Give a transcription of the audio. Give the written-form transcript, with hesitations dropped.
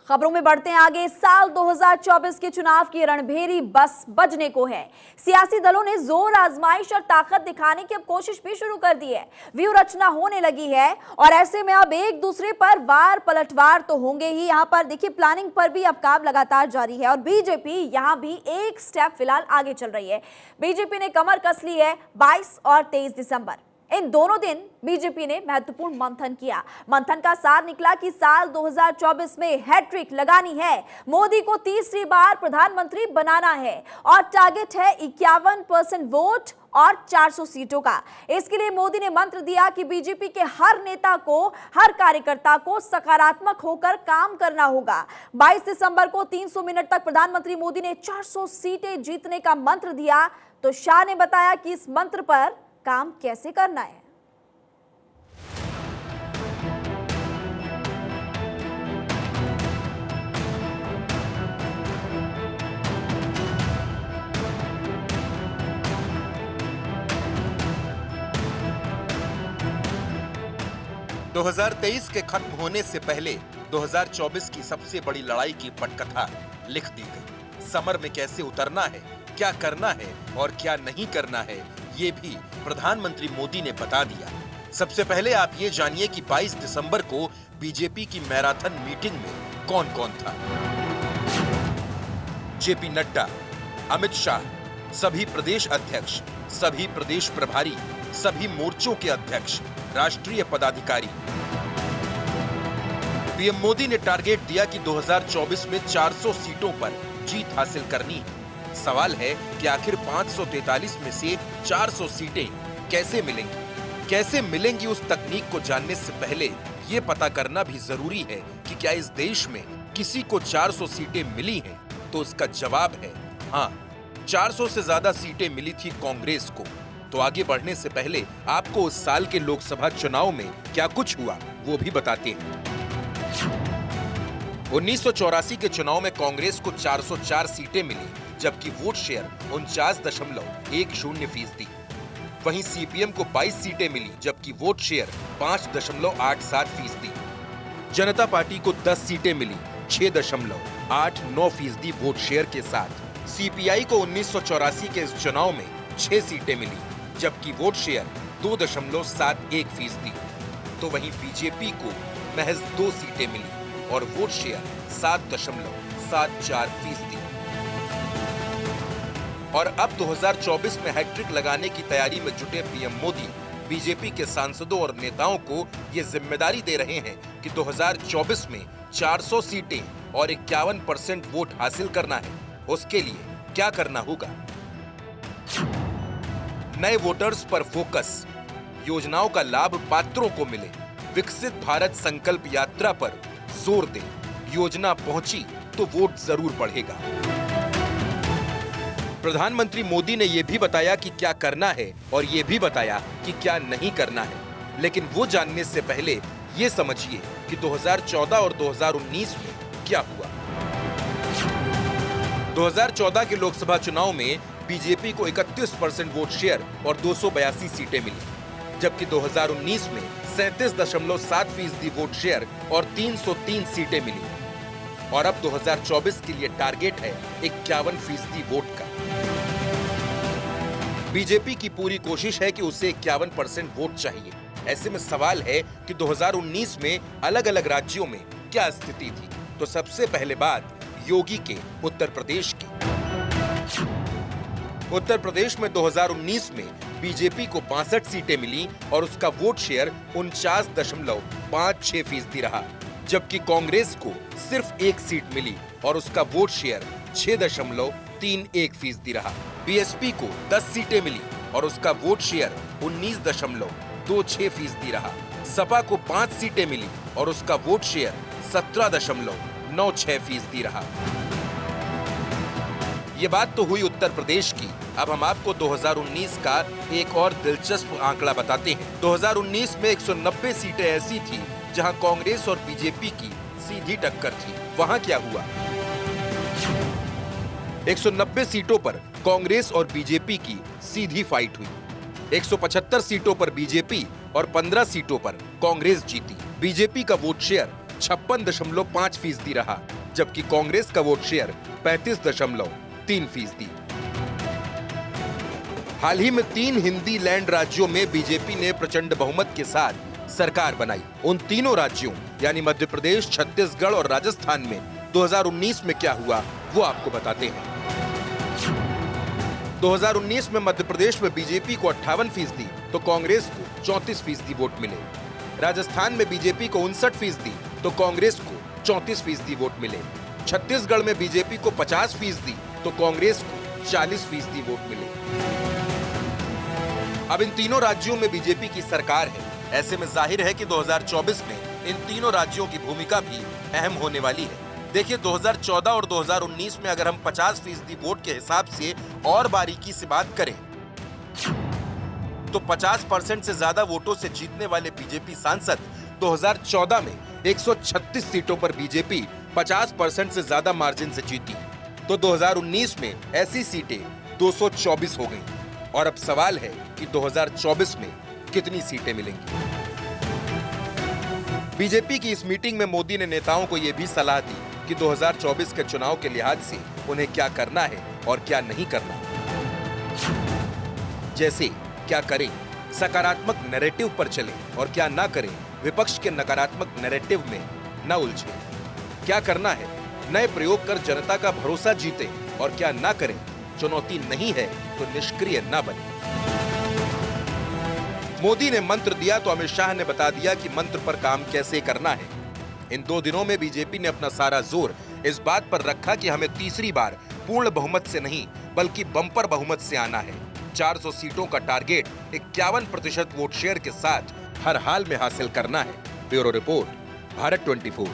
खबरों में बढ़ते हैं आगे। साल 2024 के चुनाव की रणभेरी बस बजने को है। सियासी दलों ने जोर आजमाइश और ताकत दिखाने की अब कोशिश भी शुरू कर दी है। व्यू रचना होने लगी है और ऐसे में अब एक दूसरे पर वार पलटवार तो होंगे ही। यहां पर देखिए प्लानिंग पर भी अब काम लगातार जारी है और बीजेपी यहां भी एक स्टेप फिलहाल आगे चल रही है। बीजेपी ने कमर कस ली है 22 और 23 दिसंबर। इन दोनों दिन बीजेपी ने महत्वपूर्ण मंथन किया। मंथन का सार निकला कि साल 2024 में हैट्रिक लगानी है, मोदी को तीसरी बार प्रधानमंत्री बनाना है और टारगेट है 51% वोट और 400 सीटों का। इसके लिए मोदी ने मंत्र दिया कि बीजेपी के हर नेता को, हर कार्यकर्ता को सकारात्मक होकर काम करना होगा। 22 दिसंबर को 300 मिनट तक प्रधानमंत्री मोदी ने 400 सीटें जीतने का मंत्र दिया। तो शाह ने बताया कि इस मंत्र पर काम कैसे करना है। दो 2023 के खत्म होने से पहले 2024 की सबसे बड़ी लड़ाई की पटकथा लिख दी गई। समर में कैसे उतरना है, क्या करना है और क्या नहीं करना है, ये भी प्रधानमंत्री मोदी ने बता दिया। सबसे पहले आप ये जानिए कि 22 दिसंबर को बीजेपी की मैराथन मीटिंग में कौन कौन था। जेपी नड्डा, अमित शाह, सभी प्रदेश अध्यक्ष, सभी प्रदेश प्रभारी, सभी मोर्चों के अध्यक्ष, राष्ट्रीय पदाधिकारी। पीएम मोदी ने टारगेट दिया कि 2024 में 400 सीटों पर जीत हासिल करनी है। सवाल है कि आखिर 543 में से 400 सीटें कैसे मिलेंगी? कैसे मिलेंगी उस तकनीक को जानने से पहले ये पता करना भी जरूरी है कि क्या इस देश में किसी को 400 सीटें मिली हैं? तो उसका जवाब है हाँ, 400 से ज्यादा सीटें मिली थी कांग्रेस को। तो आगे बढ़ने से पहले आपको उस साल के लोकसभा चुनाव में क्या कुछ हुआ वो भी बताते हैं। 1984 के चुनाव में कांग्रेस को 404 सीटें मिली, जबकि वोट शेयर 49.10%। वहीं सीपीएम को 22 सीटें मिली, जबकि वोट शेयर 5.87%। जनता पार्टी को 10 सीटें मिली, 6.89% वोट शेयर के साथ। सीपीआई को 1984 के इस चुनाव में 6 सीटें मिली, जबकि वोट शेयर 2.71%। तो वहीं बीजेपी को महज 2 सीटें मिली और वोट शेयर 7.74%। और अब 2024 में हैट्रिक लगाने की तैयारी में जुटे पीएम मोदी बीजेपी के सांसदों और नेताओं को ये जिम्मेदारी दे रहे हैं कि 2024 में 400 सीटें और 51% वोट हासिल करना है। उसके लिए क्या करना होगा? नए वोटर्स पर फोकस, योजनाओं का लाभ पात्रों को मिले, विकसित भारत संकल्प यात्रा पर जोर दें। योजना पहुंची तो वोट जरूर बढ़ेगा। प्रधानमंत्री मोदी ने यह भी बताया कि क्या करना है और यह भी बताया कि क्या नहीं करना है। लेकिन वो जानने से पहले ये समझिए कि 2014 और 2019 में क्या हुआ। 2014 के लोकसभा चुनाव में बीजेपी को 31% वोट शेयर और 282 सीटें मिली, जबकि 2019 में 37.7% वोट शेयर और 303 सीटें मिली। और अब 2024 के लिए टारगेट है 51% वोट का। बीजेपी की पूरी कोशिश है कि उसे 51% वोट चाहिए। ऐसे में सवाल है कि 2019 में अलग अलग राज्यों में क्या स्थिति थी। तो सबसे पहले बात योगी के उत्तर प्रदेश की। उत्तर प्रदेश में 2019 में बीजेपी को 62 सीटें मिली और उसका वोट शेयर 49.56% रहा, जबकि कांग्रेस को सिर्फ 1 सीट मिली और उसका वोट शेयर 6.31% रहा। बीएसपी को 10 सीटें मिली और उसका वोट शेयर 19.26% रहा। सपा को 5 सीटें मिली और उसका वोट शेयर 17.96% रहा। ये बात तो हुई उत्तर प्रदेश की। अब हम आपको 2019 का एक और दिलचस्प आंकड़ा बताते हैं। 2019 में 190 सीटें ऐसी थी जहां कांग्रेस और बीजेपी की सीधी टक्कर थी। वहां क्या हुआ? 190 सीटों पर कांग्रेस और बीजेपी की सीधी फाइट हुई। 175 सीटों पर बीजेपी और 15 सीटों पर कांग्रेस जीती। बीजेपी का वोट शेयर 56.5% रहा, जबकि कांग्रेस का वोट शेयर 35.3%। हाल ही में 3 हिंदी लैंड राज्यों में बीजेपी ने प्रचंड बहुमत के साथ सरकार बनाई। उन तीनों राज्यों यानी मध्य प्रदेश, छत्तीसगढ़ और राजस्थान में 2019 में क्या हुआ वो आपको बताते हैं। 2019 में मध्य प्रदेश में बीजेपी को 58% तो कांग्रेस को 34% वोट मिले। राजस्थान में बीजेपी को 59% तो कांग्रेस को 34% वोट मिले। छत्तीसगढ़ में बीजेपी को 50% तो कांग्रेस को 40% वोट मिले। अब इन तीनों राज्यों में बीजेपी की सरकार है। ऐसे में जाहिर है कि 2024 में इन तीनों राज्यों की भूमिका भी अहम होने वाली है। देखिए, 2014 और 2019 में अगर हम 50% वोट के हिसाब से और बारीकी से बात करें तो 50% से ज्यादा वोटों से जीतने वाले बीजेपी सांसद 2014 में 136 सीटों पर बीजेपी 50% से ज्यादा मार्जिन से जीती, तो 2019 में ऐसी सीटें 224 हो गईं। और अब सवाल है कि 2024 में कितनी सीटें मिलेंगी। बीजेपी की इस मीटिंग में मोदी ने नेताओं को यह भी सलाह दी कि 2024 के चुनाव के लिहाज से उन्हें क्या करना है और क्या नहीं करना। जैसे क्या करें, सकारात्मक नैरेटिव पर चलें, और क्या ना करें, विपक्ष के नकारात्मक नैरेटिव में न उलझें। क्या करना है, नए प्रयोग कर जनता का भरोसा जीतें, और क्या ना करें, चुनौती नहीं है तो निष्क्रिय न बने। मोदी ने मंत्र दिया तो अमित शाह ने बता दिया कि मंत्र पर काम कैसे करना है। इन 2 दिनों में बीजेपी ने अपना सारा जोर इस बात पर रखा कि हमें तीसरी बार पूर्ण बहुमत से नहीं बल्कि बम्पर बहुमत से आना है। 400 सीटों का टारगेट 51% वोट शेयर के साथ हर हाल में हासिल करना है। Bureau report, Bharat 24।